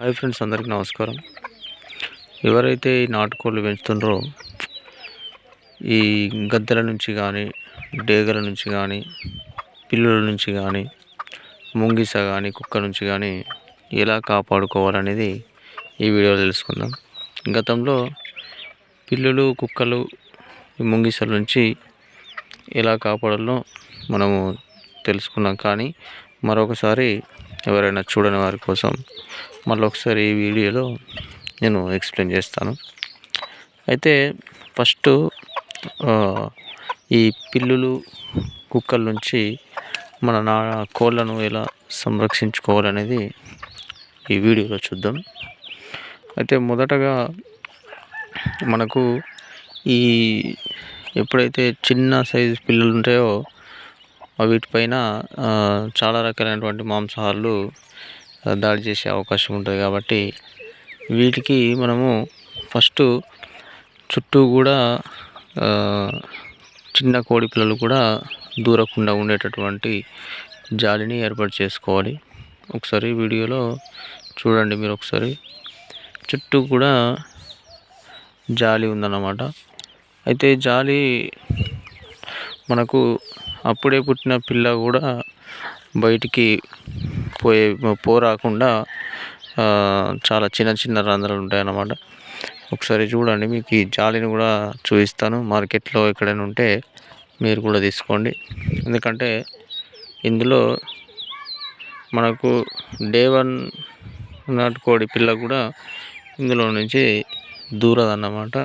Hi friends, అందరికీ నమస్కారం. ఎవరైతే ఈ నాటుకోళ్ళు పెంచుతుండ్రో ఈ గద్దెల నుంచి కానీ, డేగల నుంచి కానీ, పిల్లుల నుంచి కానీ, ముంగిస కానీ, కుక్క నుంచి కానీ ఎలా కాపాడుకోవాలనేది ఈ వీడియోలో తెలుసుకుందాం. గతంలో పిల్లులు, కుక్కలు, ఈ ముంగిసల నుంచి ఎలా కాపాడాలో మనము తెలుసుకున్నాం. కానీ మరొకసారి ఎవరైనా చూడని వారి కోసం మళ్ళీ ఒకసారి ఈ వీడియోలో నేను ఎక్స్ప్లెయిన్ చేస్తాను. అయితే ఫస్ట్ ఈ పిల్లులు, కుక్కల నుంచి మన కోళ్ళను ఎలా సంరక్షించుకోవాలనేది ఈ వీడియోలో చూద్దాం. అయితే మొదటగా మనకు ఈ ఎప్పుడైతే చిన్న సైజు పిల్లలు ఉంటాయో వీటిపైన చాలా రకాలైనటువంటి మాంసాహారులు దాడి చేసే అవకాశం ఉంటుంది. కాబట్టి వీటికి మనము ఫస్ట్ చుట్టూ కూడా చిన్న కోడి పిల్లలు కూడా దూరకుండా ఉండేటటువంటి జాలిని ఏర్పాటు చేసుకోవాలి. ఒకసారి వీడియోలో చూడండి, మీరు ఒకసారి చుట్టూ కూడా జాలి ఉందన్నమాట. అయితే జాలి మనకు అప్పుడే పుట్టిన పిల్ల కూడా బయటికి పోరాకుండా చాలా చిన్న చిన్న రంధ్రాలు ఉంటాయన్నమాట. ఒకసారి చూడండి, మీకు ఈ జాలిని కూడా చూపిస్తాను. మార్కెట్లో ఎక్కడైనా ఉంటే మీరు కూడా తీసుకోండి. ఎందుకంటే ఇందులో మనకు డే 1 నాటుకోడి పిల్ల కూడా ఇందులో నుంచి దూరదన్నమాట.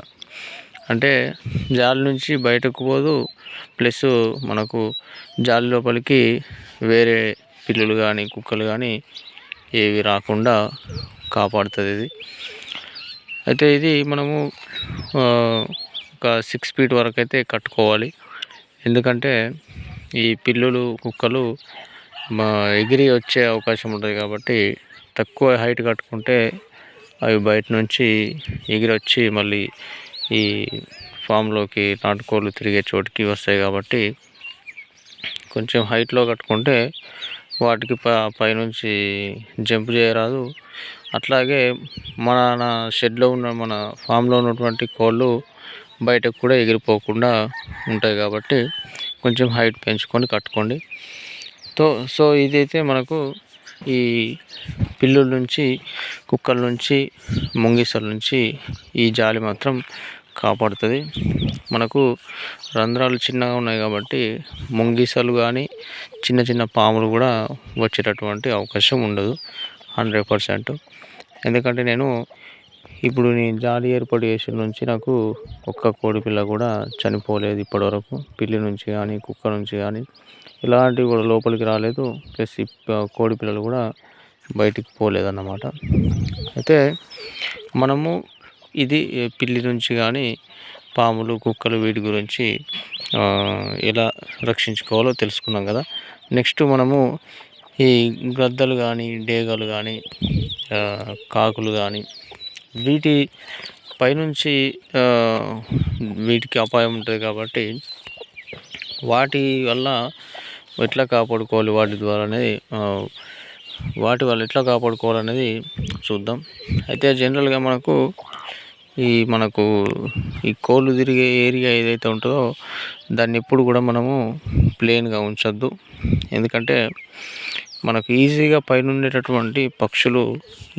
అంటే జాలి నుంచి బయటకు పోదు, ప్లస్ మనకు జాలి లోపలికి వేరే పిల్లులు కానీ, కుక్కలు కానీ ఏవి రాకుండా కాపాడుతుంది ఇది. అయితే ఇది మనము ఒక 6 feet వరకు అయితే కట్టుకోవాలి. ఎందుకంటే ఈ పిల్లులు, కుక్కలు ఎగిరి వచ్చే అవకాశం ఉంటుంది. కాబట్టి తక్కువ హైట్ కట్టుకుంటే అవి బయట నుంచి ఎగిరి వచ్చి మళ్ళీ ఈ ఫామ్లోకి నాటుకోళ్ళు తిరిగే చోటుకి వస్తాయి. కాబట్టి కొంచెం హైట్లో కట్టుకుంటే వాటికి పైనుంచి జంప్ చేయరాదు. అట్లాగే మన షెడ్లో ఉన్న, మన ఫామ్లో ఉన్నటువంటి కోళ్ళు బయటకు కూడా ఎగిరిపోకుండా ఉంటాయి. కాబట్టి కొంచెం హైట్ పెంచుకొని కట్టుకోండి. సో ఇదైతే మనకు ఈ పిల్లుల నుంచి, కుక్కల నుంచి, ముంగిసల నుంచి ఈ జాలి మాత్రం కాపాడుతుంది. మనకు రంధ్రాలు చిన్నగా ఉన్నాయి కాబట్టి ముంగిసలు కానీ, చిన్న చిన్న పాములు కూడా వచ్చేటటువంటి అవకాశం ఉండదు 100%. ఎందుకంటే నేను జాలి ఏర్పాటు చేసిన నుంచి నాకు ఒక్క కోడి పిల్ల కూడా చనిపోలేదు ఇప్పటివరకు. పిల్లి నుంచి కానీ, కుక్క నుంచి కానీ ఇలాంటివి కూడా లోపలికి రాలేదు. ప్లస్ కోడి పిల్లలు కూడా బయటికి పోలేదన్నమాట. అయితే మనము ఇది పిల్లి నుంచి కానీ, పాములు, కుక్కలు వీటి గురించి ఎలా రక్షించుకోవాలో తెలుసుకున్నాం కదా. నెక్స్ట్ మనము ఈ గద్దలు కానీ, డేగలు కానీ, కాకులు కానీ వీటి పైనుంచి వీటికి అపాయం ఉంటుంది. కాబట్టి వాటి వల్ల ఎట్లా కాపాడుకోవాలి, వాటి వల్ల ఎట్లా కాపాడుకోవాలనేది చూద్దాం. అయితే జనరల్గా మనకు ఈ కోళ్ళు తిరిగే ఏరియా ఏదైతే ఉంటుందో దాన్ని ఎప్పుడు కూడా మనము ప్లెయిన్గా ఉంచొద్దు. ఎందుకంటే మనకు ఈజీగా పైన ఉండేటటువంటి పక్షులు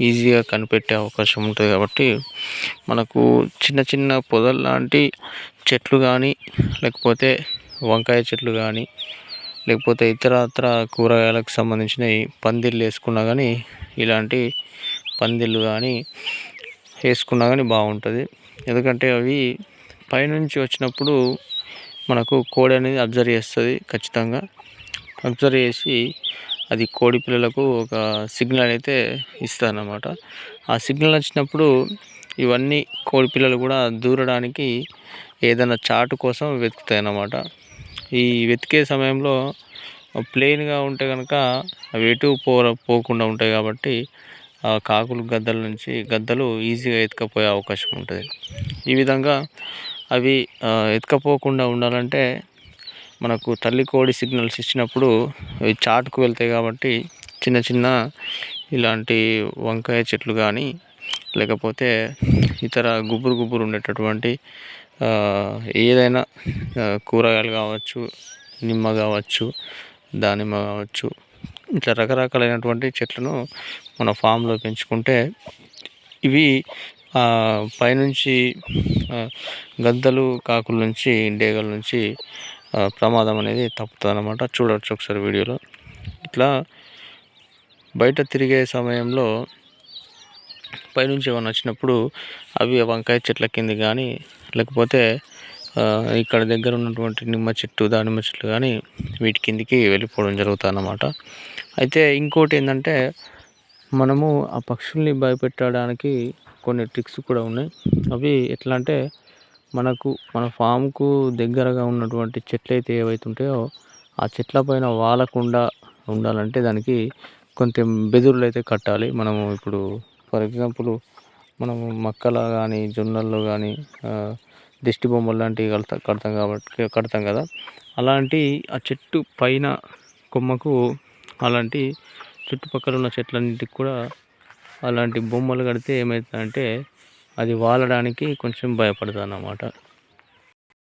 ఈజీగా కనిపెట్టే అవకాశం ఉంటుంది. కాబట్టి మనకు చిన్న చిన్న పొదలు లాంటి చెట్లు కానీ, లేకపోతే వంకాయ చెట్లు కానీ, లేకపోతే ఇతరత్ర కూరగాయలకు సంబంధించినవి పందిళ్ళు వేసుకున్నా కానీ, ఇలాంటి పందిళ్ళు కానీ వేసుకున్నా కానీ బాగుంటుంది. ఎందుకంటే అవి పైనుంచి వచ్చినప్పుడు మనకు కోడి అనేది అబ్జర్వ్ చేస్తుంది. ఖచ్చితంగా అబ్జర్వ్ చేసి అది కోడి పిల్లలకు ఒక సిగ్నల్ అయితే ఇస్తుంది అన్నమాట. ఆ సిగ్నల్ వచ్చినప్పుడు ఇవన్నీ కోడి పిల్లలు కూడా దూరడానికి ఏదైనా చాటు కోసం వెతుకుతాయి అన్నమాట. ఈ వెతికే సమయంలో ప్లెయిన్గా ఉంటే కనుక అవి ఎటు పోకుండా ఉంటాయి. కాబట్టి ఆ కాకులు, గద్దలు ఈజీగా ఎత్తుకపోయే అవకాశం ఉంటుంది. ఈ విధంగా అవి ఎత్తుకపోకుండా ఉండాలంటే మనకు తల్లి కోడి సిగ్నల్స్ ఇచ్చినప్పుడు అవి చాటుకు వెళ్తాయి. కాబట్టి చిన్న చిన్న ఇలాంటి వంకాయ చెట్లు కానీ లేకపోతే ఇతర గుబురు ఉండేటటువంటి ఏదైనా కూరగాయలు కావచ్చు, నిమ్మ కావచ్చు, దానిమ్మ కావచ్చు, ఇట్లా రకరకాలైనటువంటి చెట్లను మన ఫామ్లో పెంచుకుంటే ఇవి పైనుంచి గద్దలు, కాకుల నుంచి, డేగల నుంచి ప్రమాదం అనేది తప్పుతుంది అన్నమాట. చూడవచ్చు ఒకసారి వీడియోలో. ఇట్లా బయట తిరిగే సమయంలో పైనుంచి ఏమైనా వచ్చినప్పుడు అవి వంకాయ చెట్ల కింద కానీ లేకపోతే ఇక్కడ దగ్గర ఉన్నటువంటి నిమ్మ చెట్టు, దానిమ్మ చెట్లు కానీ వీటి కిందికి వెళ్ళిపోవడం జరుగుతుంది అన్నమాట. అయితే ఇంకోటి ఏంటంటే మనము ఆ పక్షుల్ని భయపెట్టడానికి కొన్ని ట్రిక్స్ కూడా ఉన్నాయి. అవి ఎట్లా అంటే మన ఫామ్కు దగ్గరగా ఉన్నటువంటి చెట్లు అయితే ఏవైతే ఉంటాయో ఆ చెట్ల పైన వాలకుండా ఉండాలంటే దానికి కొంచెం బెదురులు అయితే కట్టాలి. మనము ఇప్పుడు ఫర్ ఎగ్జాంపుల్ మనము మక్కల కానీ, జొన్నల్లో కానీ దిష్టి బొమ్మలు లాంటివి కడతాం కదా. అలాంటి ఆ చెట్టు పైన కొమ్మకు అలాంటి చుట్టుపక్కల ఉన్న చెట్లన్నింటికి కూడా అలాంటి బొమ్మలు కడితే ఏమవుతుందంటే అది వాలడానికి కొంచెం భయపడుతుంది అన్నమాట.